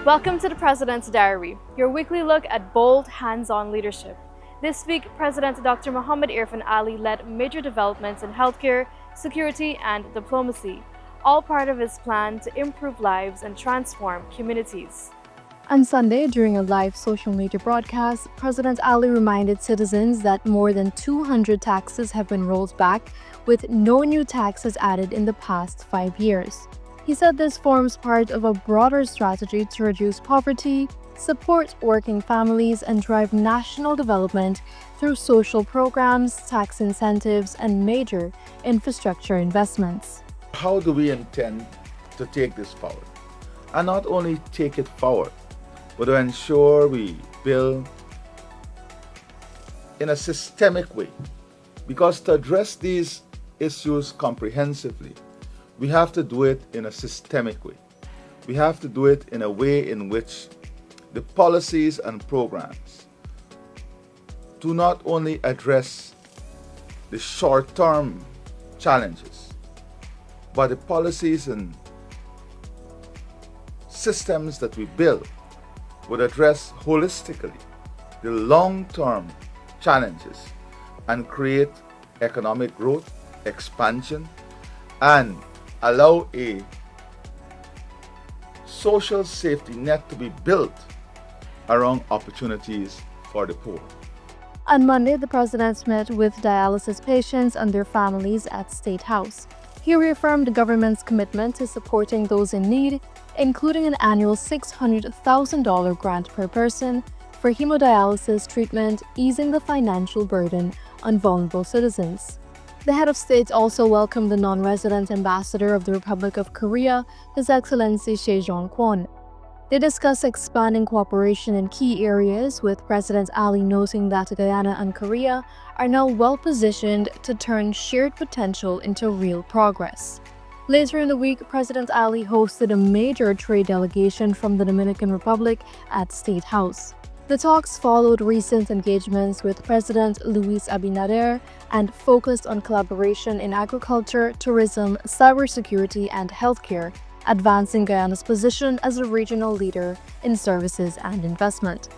Welcome to the President's Diary, your weekly look at bold, hands-on leadership. This week, President Dr. Muhammad Irfan Ali led major developments in healthcare, security, and diplomacy, all part of his plan to improve lives and transform communities. On Sunday, during a live social media broadcast, President Ali reminded citizens that more than 200 taxes have been rolled back, with no new taxes added in the past 5 years. He said this forms part of a broader strategy to reduce poverty, support working families, and drive national development through social programs, tax incentives, and major infrastructure investments. How do we intend to take this forward? And not only take it forward, but to ensure we build in a systemic way. Because to address these issues comprehensively, we have to do it in a systemic way. We have to do it in a way in which the policies and programs do not only address the short-term challenges, but the policies and systems that we build would address holistically the long-term challenges and create economic growth, expansion, and allow a social safety net to be built around opportunities for the poor. On Monday, the president met with dialysis patients and their families at State House. He reaffirmed the government's commitment to supporting those in need, including an annual $600,000 grant per person for hemodialysis treatment, easing the financial burden on vulnerable citizens. The head of state also welcomed the non-resident ambassador of the Republic of Korea, His Excellency Shea Jong-kwon. They discussed expanding cooperation in key areas, with President Ali noting that Guyana and Korea are now well-positioned to turn shared potential into real progress. Later in the week, President Ali hosted a major trade delegation from the Dominican Republic at State House. The talks followed recent engagements with President Luis Abinader and focused on collaboration in agriculture, tourism, cybersecurity, and healthcare, advancing Guyana's position as a regional leader in services and investment.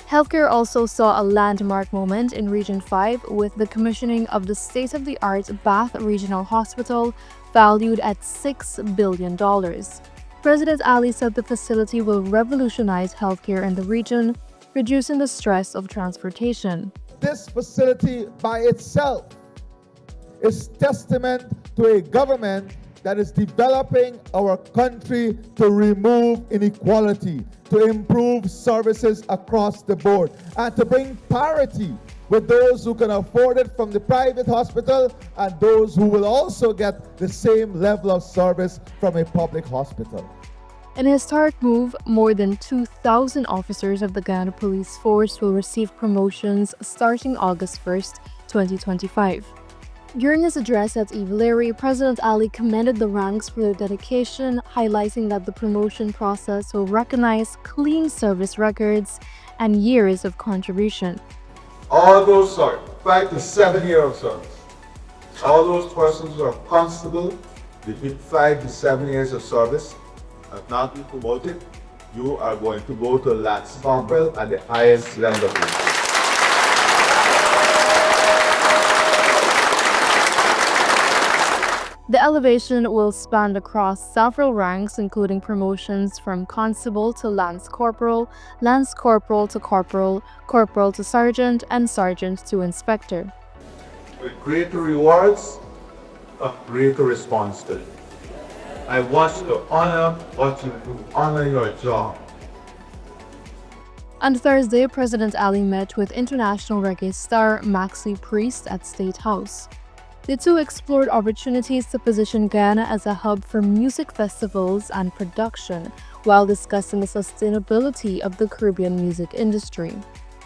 Healthcare also saw a landmark moment in Region 5 with the commissioning of the state-of-the-art Bath Regional Hospital, valued at $6 billion. President Ali said the facility will revolutionize healthcare in the region, reducing the stress of transportation. This facility by itself is testament to a government that is developing our country to remove inequality, to improve services across the board, and to bring parity with those who can afford it from the private hospital and those who will also get the same level of service from a public hospital. In a historic move, more than 2,000 officers of the Guyana Police Force will receive promotions starting August 1, 2025. During his address at Evilary, President Ali commended the ranks for their dedication, highlighting that the promotion process will recognize clean service records and years of contribution. All those 5 to 7 years of service, all those persons who are constable between 5 to 7 years of service have not been promoted. You are going to go to Lance Corporal at the highest level. The elevation will span across several ranks, including promotions from constable to lance corporal to corporal, corporal to sergeant, and sergeant to inspector. With greater rewards, a greater responsibility. I want to honor what you do, honor your job. On Thursday, President Ali met with international reggae star Maxi Priest at State House. The two explored opportunities to position Guyana as a hub for music festivals and production, while discussing the sustainability of the Caribbean music industry.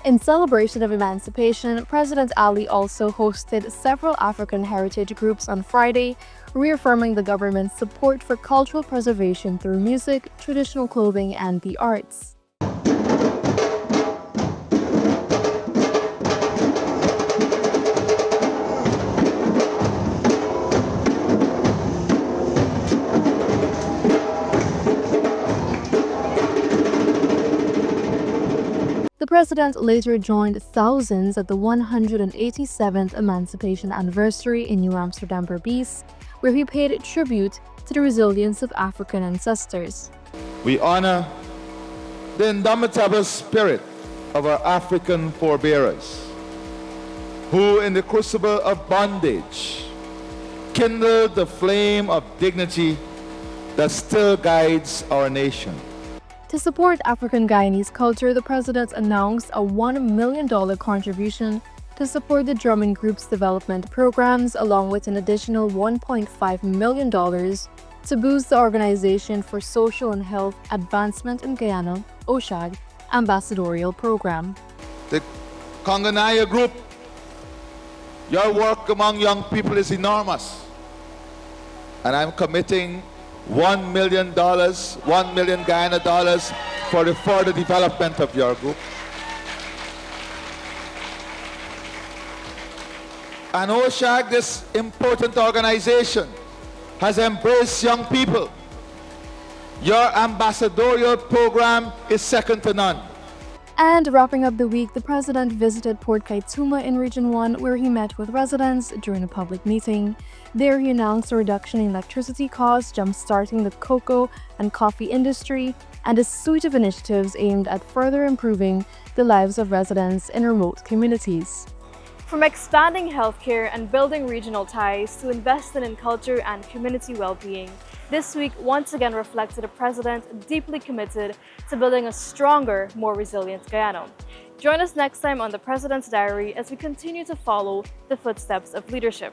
In celebration of emancipation, President Ali also hosted several African heritage groups on Friday, reaffirming the government's support for cultural preservation through music, traditional clothing, and the arts. president later joined thousands at the 187th Emancipation Anniversary in New Amsterdam, Berbice, where he paid tribute to the resilience of African ancestors. We honor the indomitable spirit of our African forebears, who in the crucible of bondage kindled the flame of dignity that still guides our nation. To support African Guyanese culture, the president announced a $1 million contribution to support the drumming group's development programs, along with an additional $1.5 million to boost the Organization for Social and Health Advancement in Guyana, OSHAG, ambassadorial program. The Konganaya Group, your work among young people is enormous, and I'm committing $1 million, 1 million Guyana dollars for the further development of your group. And OSHAG, this important organization, has embraced young people. Your ambassadorial program is second to none. And wrapping up the week, the president visited Port Kaituma in Region 1, where he met with residents during a public meeting. There he announced a reduction in electricity costs, jump-starting the cocoa and coffee industry, and a suite of initiatives aimed at further improving the lives of residents in remote communities. From expanding healthcare and building regional ties to investing in culture and community well-being, this week once again reflected a president deeply committed to building a stronger, more resilient Guyana. Join us next time on the President's Diary as we continue to follow the footsteps of leadership.